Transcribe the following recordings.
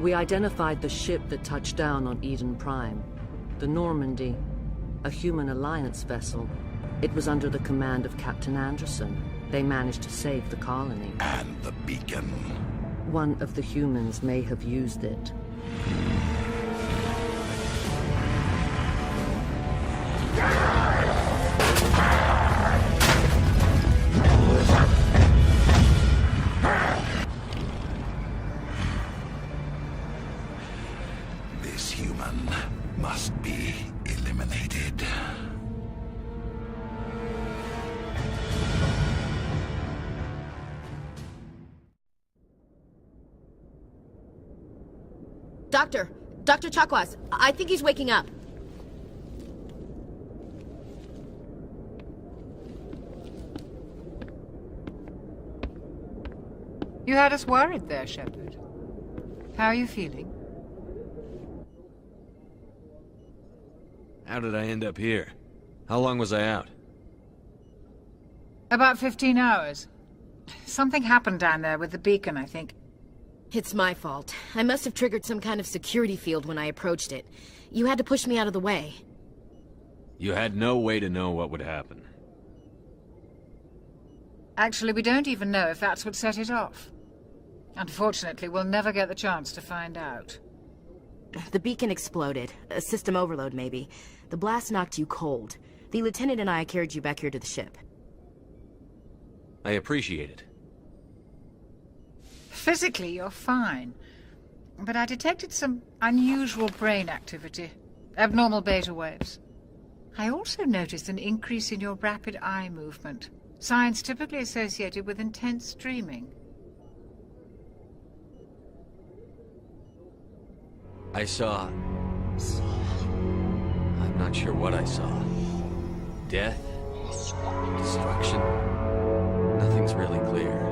We identified the ship that touched down on Eden Prime. The Normandy. A human alliance vessel. It was under the command of Captain Anderson. They managed to save the colony. And the beacon. One of the humans may have used it. This human must be eliminated. Dr. Chakwas, I think he's waking up. You had us worried there, Shepard. How are you feeling? How did I end up here? How long was I out? About 15 hours. Something happened down there with the beacon, I think. It's my fault. I must have triggered some kind of security field when I approached it. You had to push me out of the way. You had no way to know what would happen. Actually, we don't even know if that's what set it off. Unfortunately, we'll never get the chance to find out. The beacon exploded. A system overload, maybe. The blast knocked you cold. The lieutenant and I carried you back here to the ship. I appreciate it. Physically, you're fine. But I detected some unusual brain activity. Abnormal beta waves. I also noticed an increase in your rapid eye movement. Signs typically associated with intense dreaming. I saw... I'm not sure what I saw. Death? Destruction? Nothing's really clear.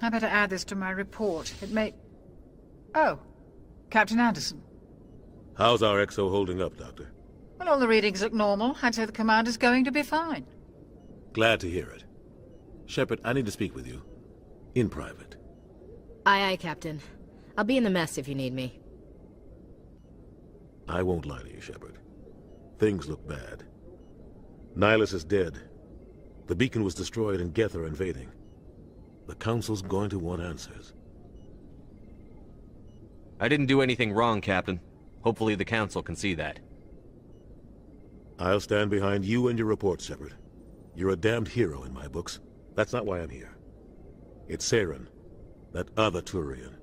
I better add this to my report. It may... Oh, Captain Anderson. How's our XO holding up, Doctor? Well, all the readings look normal. I'd say the commander's going to be fine. Glad to hear it. Shepard, I need to speak with you. In private. Aye, Captain. I'll be in the mess if you need me. I won't lie to you, Shepard. Things look bad. Nihilus is dead. The beacon was destroyed and Geth are invading. The Council's going to want answers. I didn't do anything wrong, Captain. Hopefully the Council can see that. I'll stand behind you and your report, Shepard. You're a damned hero in my books. That's not why I'm here. It's Saren, that other Turian.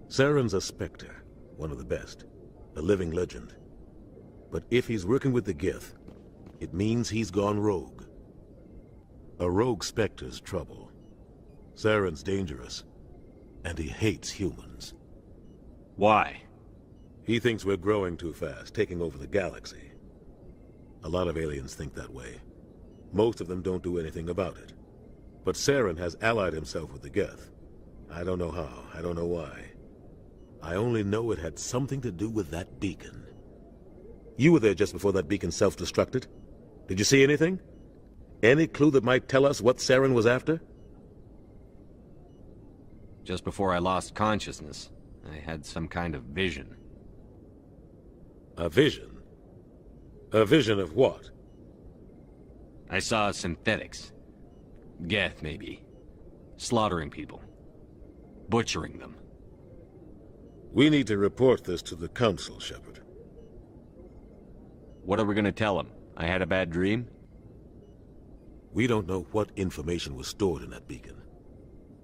Saren's a Spectre, one of the best. A living legend. But if he's working with the Geth, it means he's gone rogue. A rogue Spectre's trouble. Saren's dangerous, and he hates humans. Why? He thinks we're growing too fast, taking over the galaxy. A lot of aliens think that way. Most of them don't do anything about it. But Saren has allied himself with the Geth. I don't know how, I don't know why. I only know it had something to do with that beacon. You were there just before that beacon self-destructed. Did you see anything? Any clue that might tell us what Saren was after? Just before I lost consciousness, I had some kind of vision. A vision? A vision of what? I saw synthetics. Geth, maybe. Slaughtering people. Butchering them. We need to report this to the Council, Shepard. What are we gonna tell them? I had a bad dream? We don't know what information was stored in that beacon.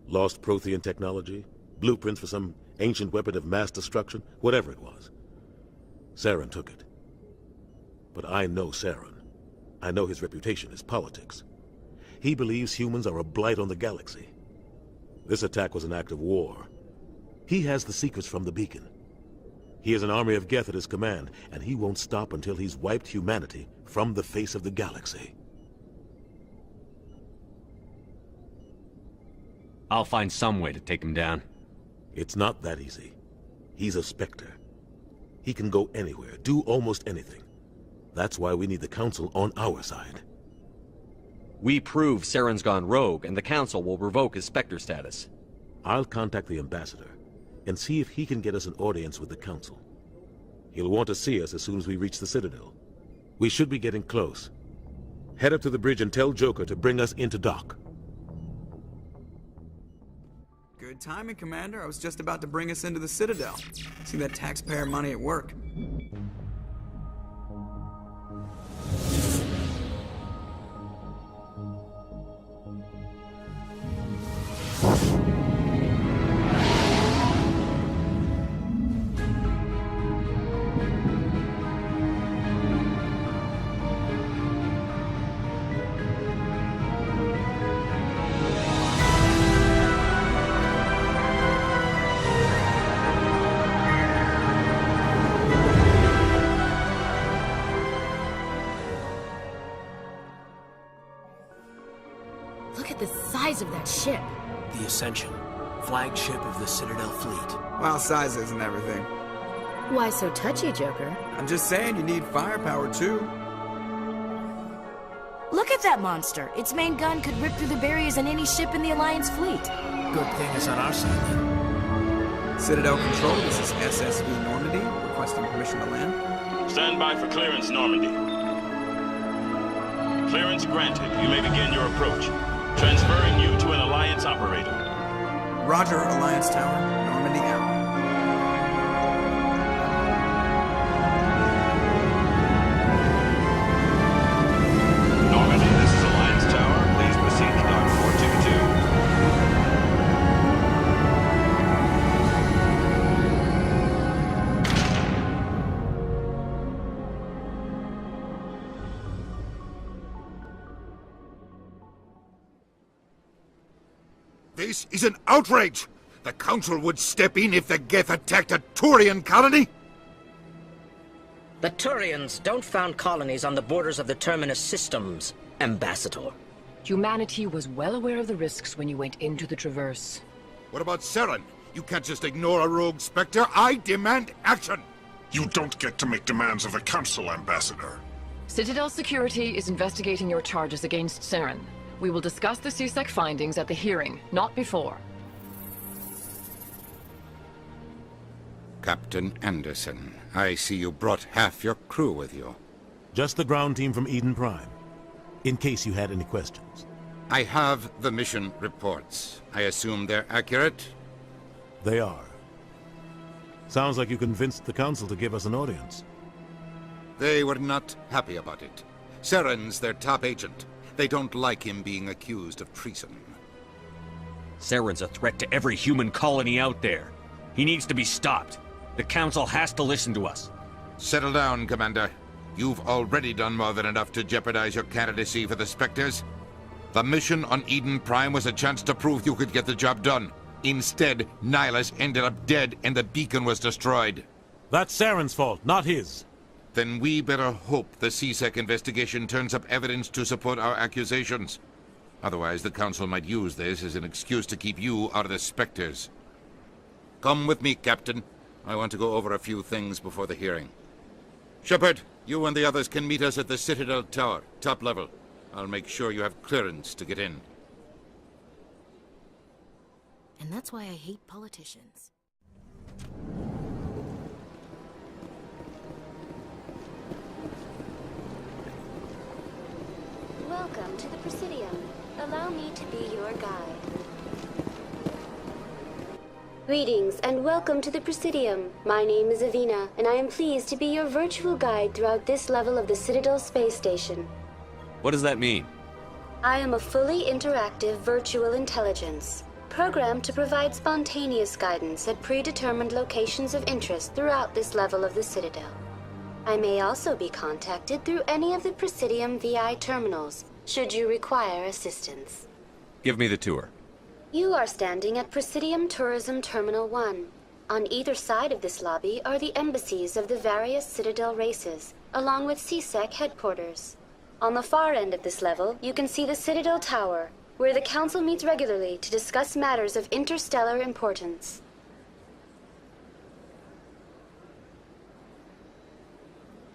Lost Prothean technology? Blueprints for some ancient weapon of mass destruction? Whatever it was. Saren took it. But I know Saren. I know his reputation is politics. He believes humans are a blight on the galaxy. This attack was an act of war. He has the secrets from the beacon. He has an army of Geth at his command, and he won't stop until he's wiped humanity from the face of the galaxy. I'll find some way to take him down. It's not that easy. He's a Spectre. He can go anywhere, do almost anything. That's why we need the Council on our side. We prove Saren's gone rogue, and the Council will revoke his Spectre status. I'll contact the Ambassador. and see if he can get us an audience with the Council. He'll want to see us as soon as we reach the Citadel. We should be getting close. Head up to the bridge and tell Joker to bring us into dock. Good timing, Commander. I was just about to bring us into the Citadel. See that taxpayer money at work. Look at the size of that ship. The Ascension, flagship of the Citadel fleet. Well, size isn't everything. Why so touchy, Joker? I'm just saying you need firepower, too. Look at that monster. Its main gun could rip through the barriers in any ship in the Alliance fleet. Good thing it's on our side, then. Citadel Control, this is SSV Normandy, requesting permission to land. Stand by for clearance, Normandy. Clearance granted. You may begin your approach. Transferring you to an Alliance operator. Roger, Alliance Tower. Normandy out. Normandy, this is Alliance Tower. Please proceed to dock 422. This is an outrage! The Council would step in if the Geth attacked a Turian colony? The Turians don't found colonies on the borders of the Terminus systems, Ambassador. Humanity was well aware of the risks when you went into the Traverse. What about Saren? You can't just ignore a rogue Spectre. I demand action! You don't get to make demands of the Council, Ambassador. Citadel Security is investigating your charges against Saren. We will discuss the CSEC findings at the hearing, not before. Captain Anderson, I see you brought half your crew with you. Just the ground team from Eden Prime, in case you had any questions. I have the mission reports. I assume they're accurate? They are. Sounds like you convinced the Council to give us an audience. They were not happy about it. Saren's their top agent. They don't like him being accused of treason. Saren's a threat to every human colony out there. He needs to be stopped. The Council has to listen to us. Settle down, Commander. You've already done more than enough to jeopardize your candidacy for the Spectres. The mission on Eden Prime was a chance to prove you could get the job done. Instead, Nihilus ended up dead and the beacon was destroyed. That's Saren's fault, not his. Then we better hope the CSEC investigation turns up evidence to support our accusations. Otherwise, the Council might use this as an excuse to keep you out of the Spectres. Come with me, Captain. I want to go over a few things before the hearing. Shepard, you and the others can meet us at the Citadel Tower, top level. I'll make sure you have clearance to get in. And that's why I hate politicians. Welcome to the Presidium. Allow me to be your guide. Greetings and welcome to the Presidium. My name is Avina, and I am pleased to be your virtual guide throughout this level of the Citadel Space Station. What does that mean? I am a fully interactive virtual intelligence, programmed to provide spontaneous guidance at predetermined locations of interest throughout this level of the Citadel. I may also be contacted through any of the Presidium VI terminals, should you require assistance. Give me the tour. You are standing at Presidium Tourism Terminal 1. On either side of this lobby are the embassies of the various Citadel races, along with CSEC headquarters. On the far end of this level, you can see the Citadel Tower, where the Council meets regularly to discuss matters of interstellar importance.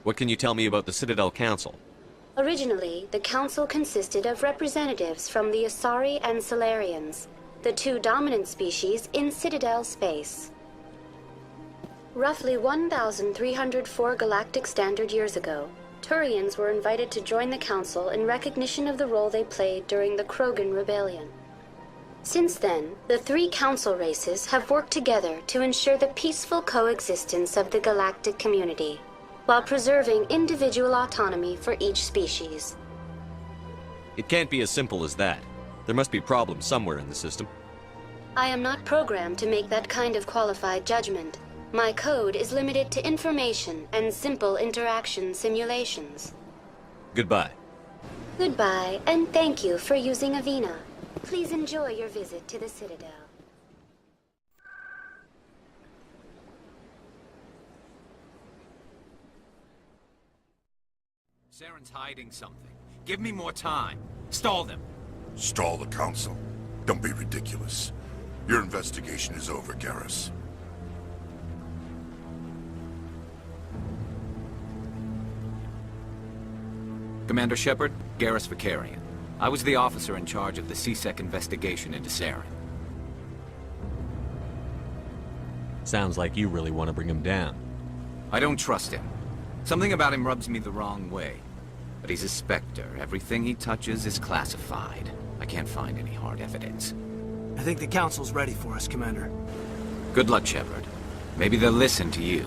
What can you tell me about the Citadel Council? Originally, the Council consisted of representatives from the Asari and Solarians, the two dominant species in Citadel space. Roughly 1,304 galactic standard years ago, Turians were invited to join the Council in recognition of the role they played during the Krogan Rebellion. Since then, the three Council races have worked together to ensure the peaceful coexistence of the galactic community, while preserving individual autonomy for each species. It can't be as simple as that. There must be problems somewhere in the system. I am not programmed to make that kind of qualified judgment. My code is limited to information and simple interaction simulations. Goodbye. Goodbye, and thank you for using Avina. Please enjoy your visit to the Citadel. Saren's hiding something. Give me more time. Stall them. Stall the Council? Don't be ridiculous. Your investigation is over, Garrus. Commander Shepard, Garrus Vicarian. I was the officer in charge of the CSEC investigation into Saren. Sounds like you really want to bring him down. I don't trust him. Something about him rubs me the wrong way. But he's a Spectre. Everything he touches is classified. I can't find any hard evidence. I think the Council's ready for us, Commander. Good luck, Shepard. Maybe they'll listen to you.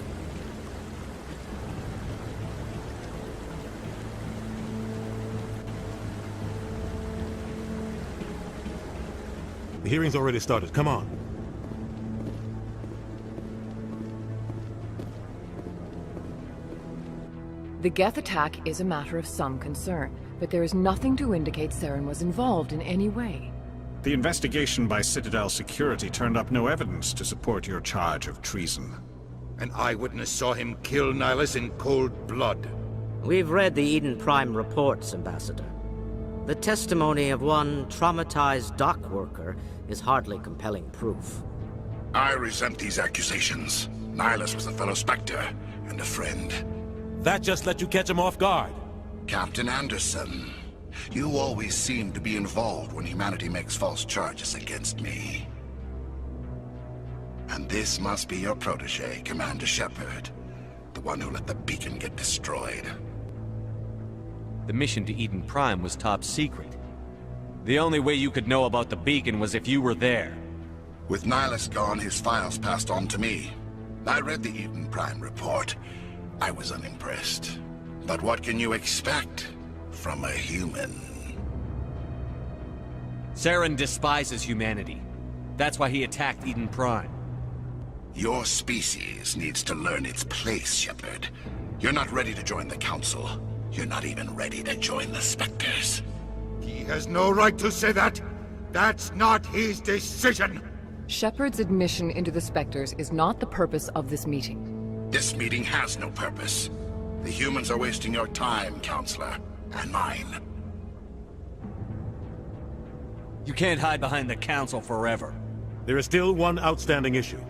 The hearing's already started. Come on. The Geth attack is a matter of some concern, but there is nothing to indicate Saren was involved in any way. The investigation by Citadel Security turned up no evidence to support your charge of treason. An eyewitness saw him kill Nihilus in cold blood. We've read the Eden Prime reports, Ambassador. The testimony of one traumatized dock worker is hardly compelling proof. I resent these accusations. Nihilus was a fellow Spectre and a friend. That just let you catch him off guard. Captain Anderson, you always seem to be involved when humanity makes false charges against me. And this must be your protege, Commander Shepard. The one who let the beacon get destroyed. The mission to Eden Prime was top secret. The only way you could know about the beacon was if you were there. With Nihilus gone, his files passed on to me. I read the Eden Prime report. I was unimpressed. But what can you expect from a human? Saren despises humanity. That's why he attacked Eden Prime. Your species needs to learn its place, Shepard. You're not ready to join the Council. You're not even ready to join the Spectres. He has no right to say that. That's not his decision. Shepard's admission into the Spectres is not the purpose of this meeting. This meeting has no purpose. The humans are wasting your time, Counselor, and mine. You can't hide behind the Council forever. There is still one outstanding issue.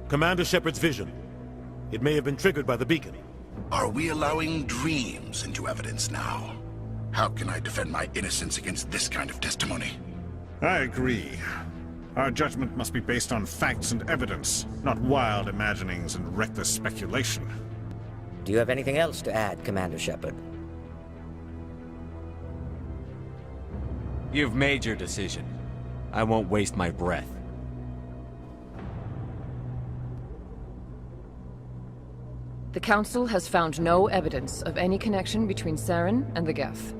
Commander Shepard's vision. It may have been triggered by the beacon. Are we allowing dreams into evidence now? How can I defend my innocence against this kind of testimony? I agree. Our judgment must be based on facts and evidence, not wild imaginings and reckless speculation. Do you have anything else to add, Commander Shepard? You've made your decision. I won't waste my breath. The Council has found no evidence of any connection between Saren and the Geth.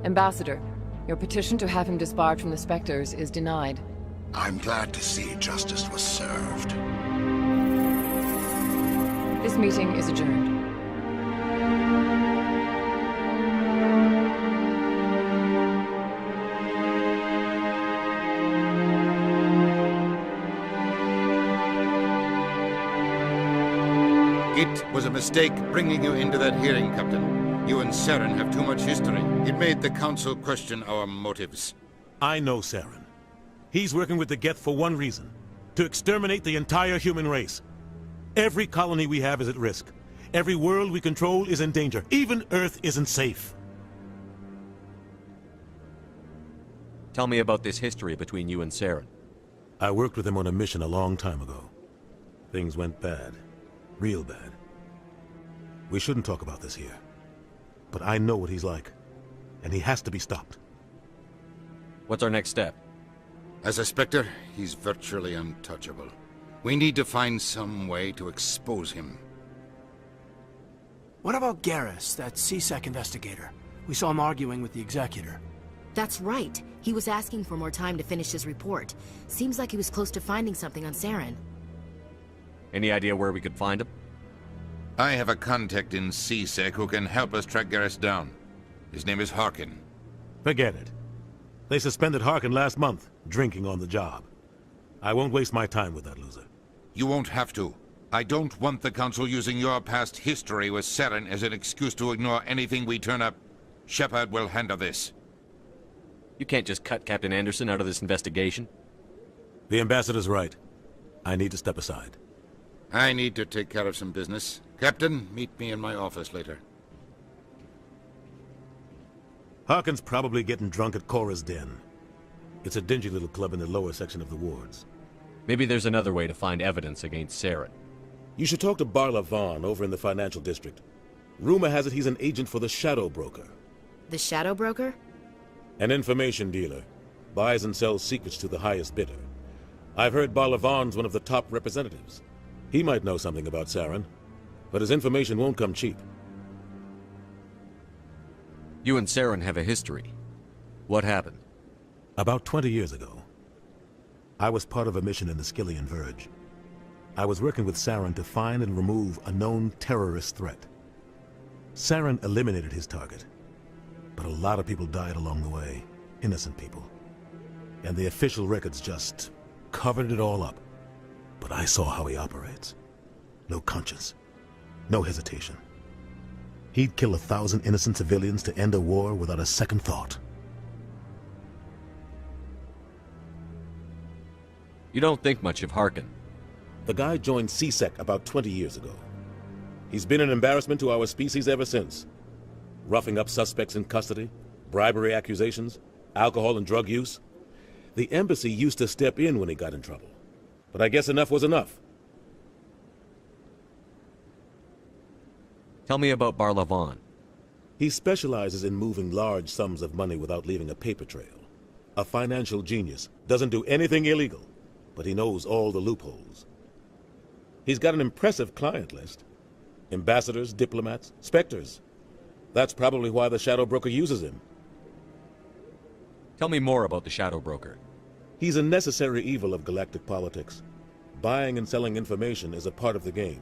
Ambassador, your petition to have him disbarred from the Spectres is denied. I'm glad to see justice was served. This meeting is adjourned. It was a mistake bringing you into that hearing, Captain. You and Saren have too much history. It made the Council question our motives. I know Saren. He's working with the Geth for one reason. To exterminate the entire human race. Every colony we have is at risk. Every world we control is in danger. Even Earth isn't safe. Tell me about this history between you and Saren. I worked with him on a mission a long time ago. Things went bad. Real bad. We shouldn't talk about this here. But I know what he's like, and he has to be stopped. What's our next step? As a Spectre, he's virtually untouchable. We need to find some way to expose him. What about Garrus, that CSEC investigator? We saw him arguing with the Executor. That's right. He was asking for more time to finish his report. Seems like he was close to finding something on Saren. Any idea where we could find him? I have a contact in CSEC who can help us track Garrus down. His name is Harkin. Forget it. They suspended Harkin last month, drinking on the job. I won't waste my time with that loser. You won't have to. I don't want the Council using your past history with Saren as an excuse to ignore anything we turn up. Shepard will handle this. You can't just cut Captain Anderson out of this investigation. The Ambassador's right. I need to step aside. I need to take care of some business. Captain, meet me in my office later. Harkin's probably getting drunk at Cora's Den. It's a dingy little club in the lower section of the wards. Maybe there's another way to find evidence against Saren. You should talk to Barla Vaughn over in the financial district. Rumor has it he's an agent for the Shadow Broker. The Shadow Broker? An information dealer. Buys and sells secrets to the highest bidder. I've heard Barla Vaughn's one of the top representatives. He might know something about Saren, but his information won't come cheap. You and Saren have a history. What happened? About 20 years ago, I was part of a mission in the Skillian Verge. I was working with Saren to find and remove a known terrorist threat. Saren eliminated his target, but a lot of people died along the way, innocent people. And the official records just covered it all up. But I saw how he operates. No conscience, no hesitation. He'd kill 1,000 innocent civilians to end a war without a second thought. You don't think much of Harkin. The guy joined CSEC about 20 years ago. He's been an embarrassment to our species ever since. Roughing up suspects in custody, bribery accusations, alcohol and drug use. The embassy used to step in when he got in trouble. But I guess enough was enough. Tell me about Barla Vaughn. He specializes in moving large sums of money without leaving a paper trail. A financial genius. Doesn't do anything illegal, but he knows all the loopholes. He's got an impressive client list. Ambassadors, diplomats, specters. That's probably why the Shadow Broker uses him. Tell me more about the Shadow Broker. He's a necessary evil of galactic politics. Buying and selling information is a part of the game,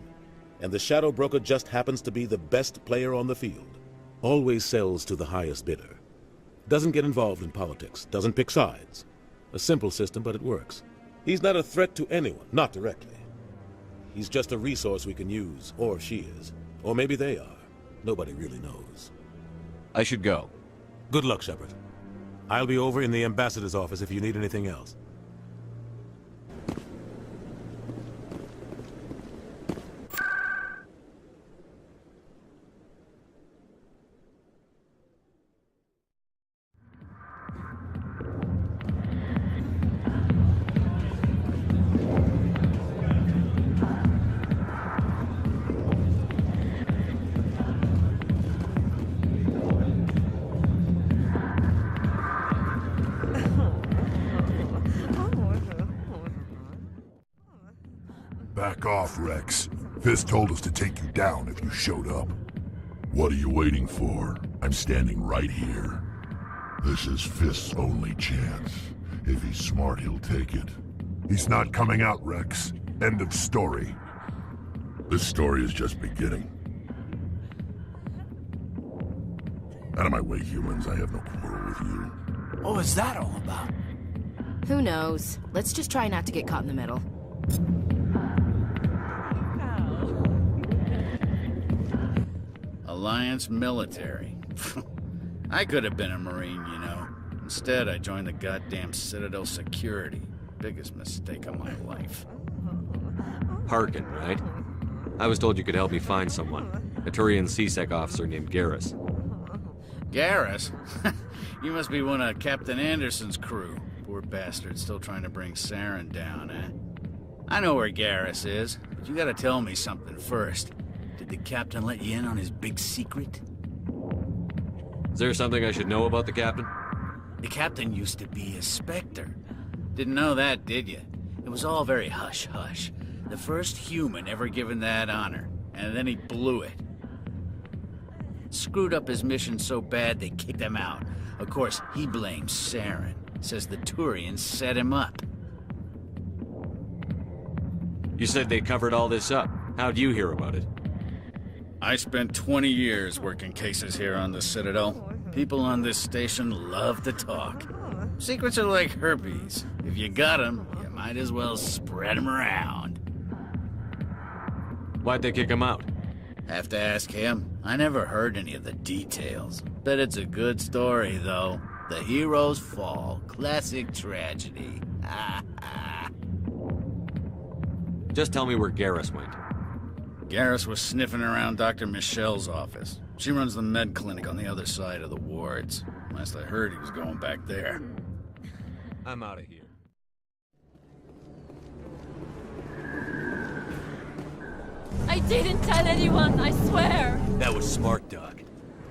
and the Shadow Broker just happens to be the best player on the field. Always sells to the highest bidder. Doesn't get involved in politics, doesn't pick sides. A simple system, but it works. He's not a threat to anyone, not directly. He's just a resource we can use, or she is. Or maybe they are. Nobody really knows. I should go. Good luck, Shepard. I'll be over in the Ambassador's office if you need anything else. Back off, Rex. Fist told us to take you down if you showed up. What are you waiting for? I'm standing right here. This is Fist's only chance. If he's smart, he'll take it. He's not coming out, Rex. End of story. This story is just beginning. Out of my way, humans. I have no quarrel with you. What was that all about? Who knows? Let's just try not to get caught in the middle. Alliance military. I could have been a Marine, you know. Instead, I joined the goddamn Citadel security. Biggest mistake of my life. Harkin, right? I was told you could help me find someone. A Turian CSEC officer named Garrus. Garrus? You must be one of Captain Anderson's crew. Poor bastard still trying to bring Saren down, eh? I know where Garrus is, but you gotta tell me something first. Did the captain let you in on his big secret? Is there something I should know about the captain? The captain used to be a Spectre. Didn't know that, did you? It was all very hush-hush. The first human ever given that honor, and then he blew it. Screwed up his mission so bad they kicked him out. Of course, he blames Saren. Says the Turians set him up. You said they covered all this up. How'd you hear about it? I spent 20 years working cases here on the Citadel. People on this station love to talk. Secrets are like herpes. If you got them, you might as well spread them around. Why'd they kick him out? Have to ask him. I never heard any of the details. Bet it's a good story, though. The hero's fall. Classic tragedy. Just tell me where Garrus went. Garrus was sniffing around Dr. Michelle's office. She runs the med clinic on the other side of the wards. Last I heard, he was going back there. I'm out of here. I didn't tell anyone, I swear! That was smart, Doc.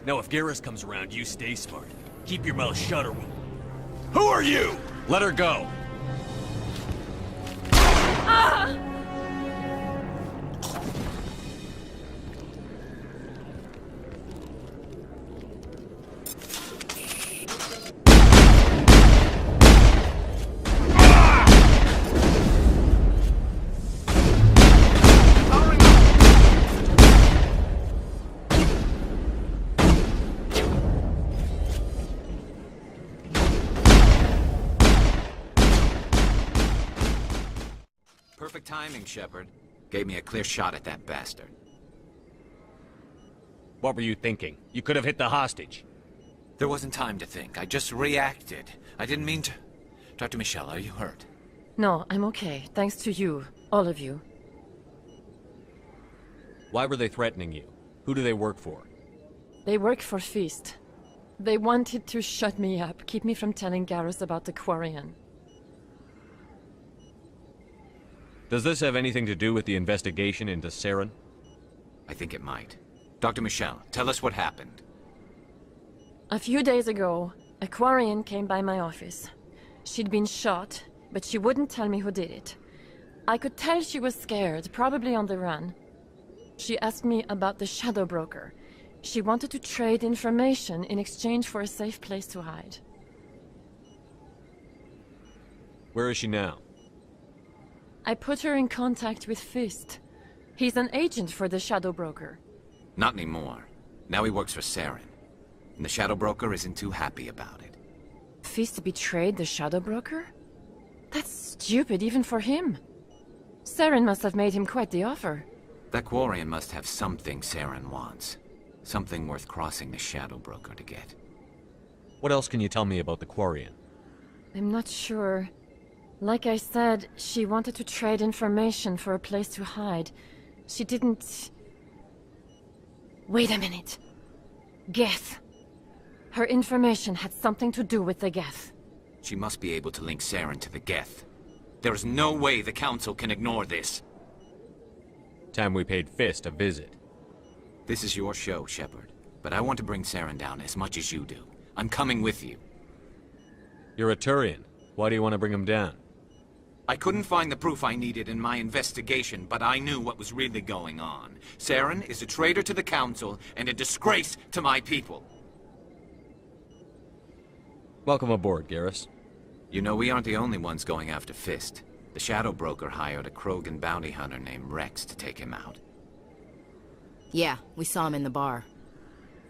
Now if Garrus comes around, you stay smart. Keep your mouth shut or Who are you? Let her go. Ah! Perfect timing, Shepard. Gave me a clear shot at that bastard. What were you thinking? You could have hit the hostage. There wasn't time to think. I just reacted. I didn't mean to... Dr. Michelle, are you hurt? No, I'm okay. Thanks to you. All of you. Why were they threatening you? Who do they work for? They work for Feast. They wanted to shut me up, keep me from telling Garrus about the Quarian. Does this have anything to do with the investigation into Saren? I think it might. Dr. Michelle, tell us what happened. A few days ago, a Quarian came by my office. She'd been shot, but she wouldn't tell me who did it. I could tell she was scared, probably on the run. She asked me about the Shadow Broker. She wanted to trade information in exchange for a safe place to hide. Where is she now? I put her in contact with Fist. He's an agent for the Shadow Broker. Not anymore. Now he works for Saren. And the Shadow Broker isn't too happy about it. Fist betrayed the Shadow Broker? That's stupid even for him. Saren must have made him quite the offer. That Quarian must have something Saren wants. Something worth crossing the Shadow Broker to get. What else can you tell me about the Quarian? I'm not sure. Like I said, she wanted to trade information for a place to hide. She didn't... Wait a minute. Geth. Her information had something to do with the Geth. She must be able to link Saren to the Geth. There is no way the Council can ignore this. Time we paid Fist a visit. This is your show, Shepard. But I want to bring Saren down as much as you do. I'm coming with you. You're a Turian. Why do you want to bring him down? I couldn't find the proof I needed in my investigation, but I knew what was really going on. Saren is a traitor to the Council and a disgrace to my people. Welcome aboard, Garrus. You know, we aren't the only ones going after Fist. The Shadow Broker hired a Krogan bounty hunter named Rex to take him out. Yeah, we saw him in the bar.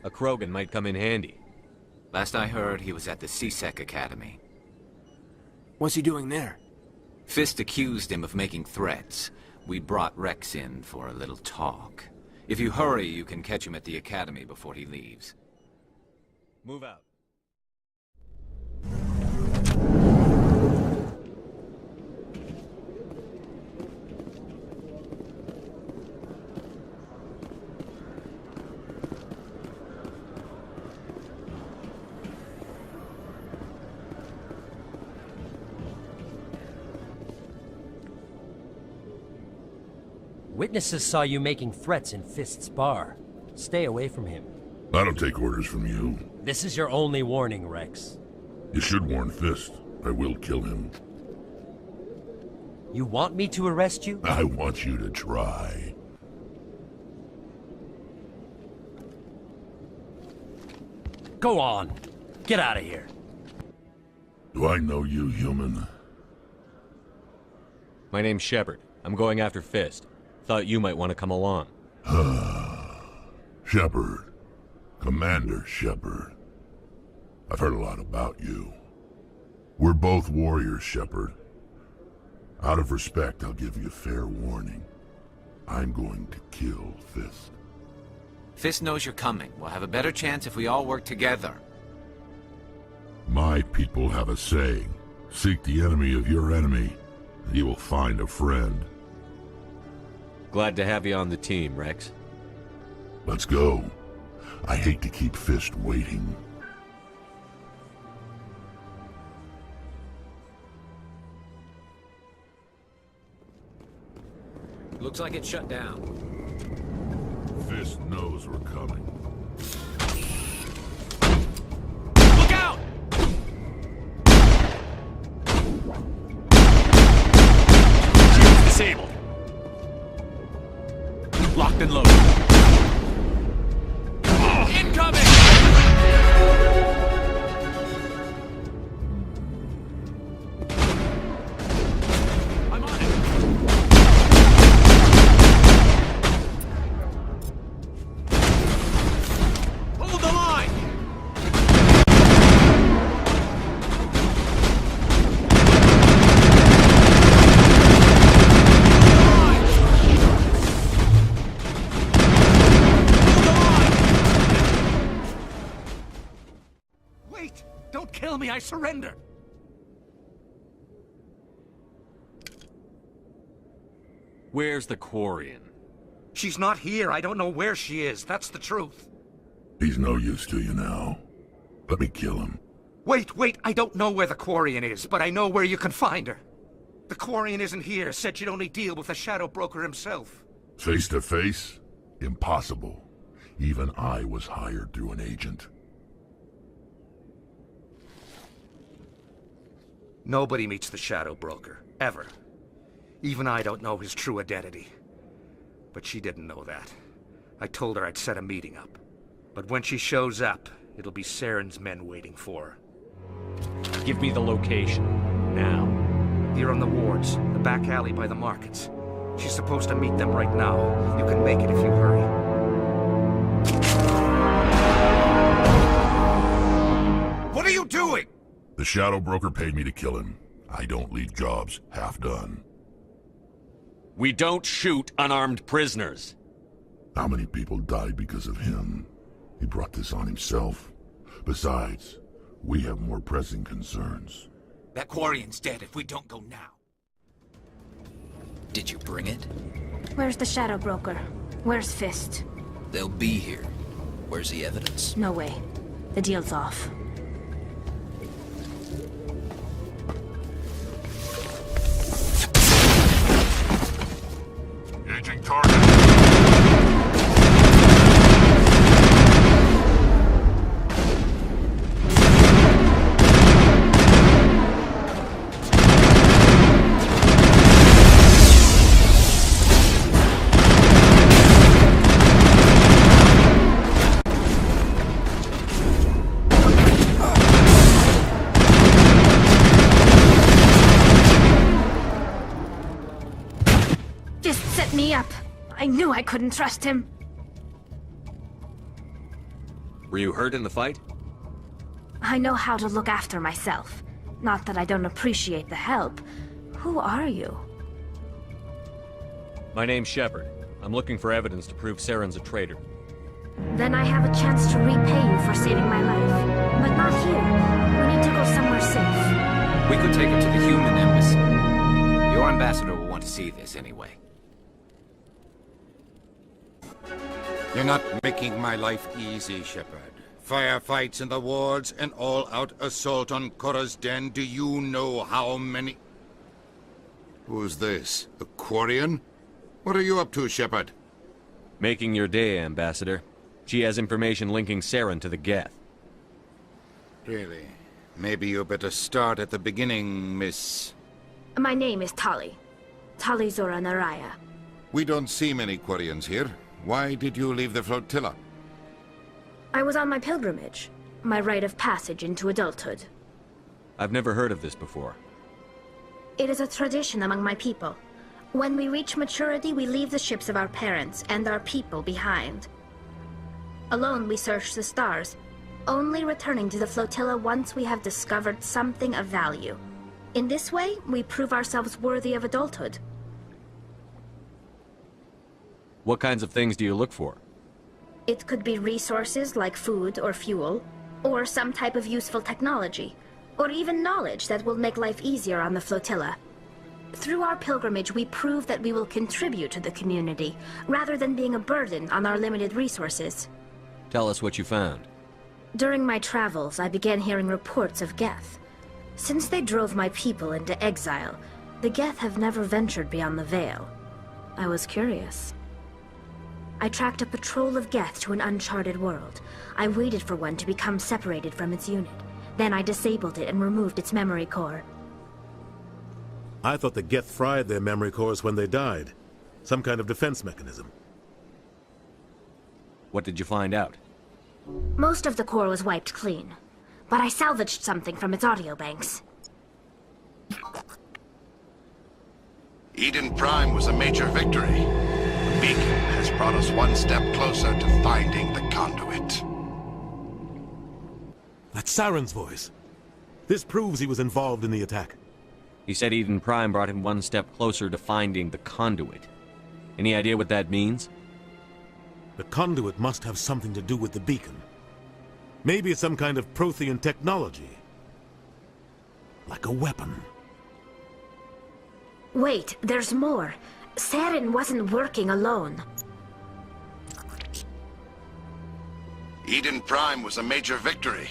A Krogan might come in handy. Last I heard, he was at the C-Sec Academy. What's he doing there? Fist accused him of making threats. We brought Rex in for a little talk. If you hurry, you can catch him at the Academy before he leaves. Move out. Witnesses saw you making threats in Fist's bar. Stay away from him. I don't take orders from you. This is your only warning, Rex. You should warn Fist. I will kill him. You want me to arrest you? I want you to try. Go on. Get out of here. Do I know you, human? My name's Shepard. I'm going after Fist. Thought you might want to come along. Shepard. Commander Shepard. I've heard a lot about you. We're both warriors, Shepard. Out of respect, I'll give you a fair warning. I'm going to kill Fist. Fist knows you're coming. We'll have a better chance if we all work together. My people have a saying. Seek the enemy of your enemy, and you will find a friend. Glad to have you on the team, Rex. Let's go. I hate to keep Fist waiting. Looks like it's shut down. Fist knows we're coming. Look out! Shield's disabled. Locked and loaded. Incoming! I'm on it. Hold the line! Wait! Don't kill me, I surrender! Where's the Quarian? She's not here. I don't know where she is. That's the truth. He's no use to you now. Let me kill him. Wait! I don't know where the Quarian is, but I know where you can find her. The Quarian isn't here. Said she'd only deal with the Shadow Broker himself. Face to face? Impossible. Even I was hired through an agent. Nobody meets the Shadow Broker. Ever. Even I don't know his true identity. But she didn't know that. I told her I'd set a meeting up. But when she shows up, it'll be Saren's men waiting for her. Give me the location. Now. Here on the wards, the back alley by the markets. She's supposed to meet them right now. You can make it if you hurry. What are you doing? The Shadow Broker paid me to kill him. I don't leave jobs half done. We don't shoot unarmed prisoners. How many people died because of him? He brought this on himself. Besides, we have more pressing concerns. That Quarian's dead if we don't go now. Did you bring it? Where's the Shadow Broker? Where's Fist? They'll be here. Where's the evidence? No way. The deal's off. Engaging target. Me up. I knew I couldn't trust him. Were you hurt in the fight? I know how to look after myself. Not that I don't appreciate the help. Who are you? My name's Shepard. I'm looking for evidence to prove Saren's a traitor. Then I have a chance to repay you for saving my life. But not here. We need to go somewhere safe. We could take her to the human embassy. Your ambassador will want to see this anyway. You're not making my life easy, Shepard. Firefights in the wards, an all-out assault on Korra's den. Do you know how many... Who's this? The Quarian? What are you up to, Shepard? Making your day, Ambassador. She has information linking Saren to the Geth. Really? Maybe you better start at the beginning, Miss... My name is Tali. Tali Zora Naraya. We don't see many Quarians here. Why did you leave the flotilla? I was on my pilgrimage. My rite of passage into adulthood. I've never heard of this before. It is a tradition among my people. When we reach maturity, we leave the ships of our parents and our people behind. Alone, we search the stars, only returning to the flotilla once we have discovered something of value. In this way, we prove ourselves worthy of adulthood. What kinds of things do you look for? It could be resources like food or fuel, or some type of useful technology, or even knowledge that will make life easier on the flotilla. Through our pilgrimage, we prove that we will contribute to the community, rather than being a burden on our limited resources. Tell us what you found. During my travels, I began hearing reports of Geth. Since they drove my people into exile, the Geth have never ventured beyond the Veil. I was curious. I tracked a patrol of Geth to an uncharted world. I waited for one to become separated from its unit. Then I disabled it and removed its memory core. I thought the Geth fried their memory cores when they died. Some kind of defense mechanism. What did you find out? Most of the core was wiped clean, but I salvaged something from its audio banks. Eden Prime was a major victory. The beacon has brought us one step closer to finding the conduit. That's Saren's voice. This proves he was involved in the attack. He said Eden Prime brought him one step closer to finding the conduit. Any idea what that means? The conduit must have something to do with the beacon. Maybe it's some kind of Prothean technology. Like a weapon. Wait, there's more. Saren wasn't working alone. Eden Prime was a major victory.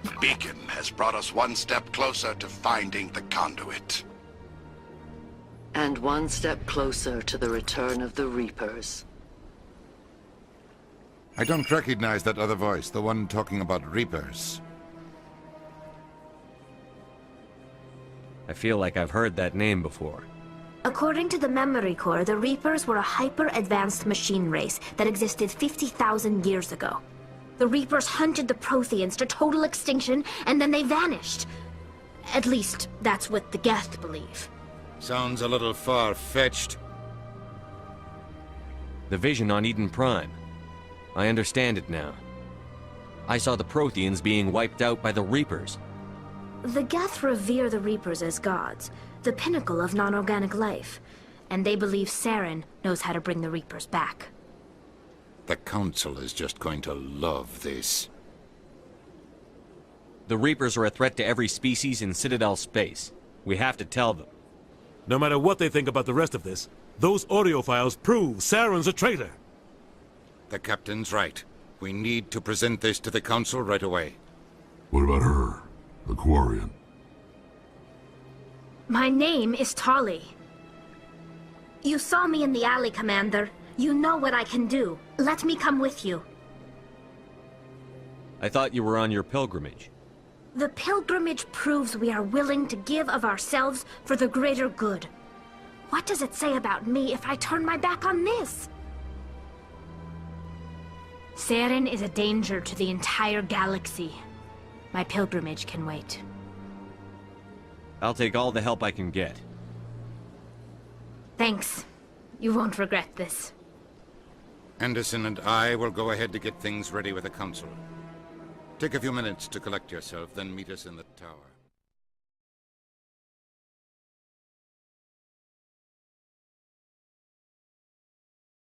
The beacon has brought us one step closer to finding the conduit. And one step closer to the return of the Reapers. I don't recognize that other voice, the one talking about Reapers. I feel like I've heard that name before. According to the memory core, the Reapers were a hyper-advanced machine race that existed 50,000 years ago. The Reapers hunted the Protheans to total extinction, and then they vanished. At least, that's what the Geth believe. Sounds a little far-fetched. The vision on Eden Prime. I understand it now. I saw the Protheans being wiped out by the Reapers. The Geth revere the Reapers as gods, the pinnacle of non-organic life, and they believe Saren knows how to bring the Reapers back. The Council is just going to love this. The Reapers are a threat to every species in Citadel space. We have to tell them. No matter what they think about the rest of this, those audio files prove Saren's a traitor. The Captain's right. We need to present this to the Council right away. What about her? The Quarian? My name is Tali. You saw me in the alley, Commander. You know what I can do. Let me come with you. I thought you were on your pilgrimage. The pilgrimage proves we are willing to give of ourselves for the greater good. What does it say about me if I turn my back on this? Saren is a danger to the entire galaxy. My pilgrimage can wait. I'll take all the help I can get. Thanks. You won't regret this. Anderson and I will go ahead to get things ready with the Council. Take a few minutes to collect yourself, then meet us in the tower.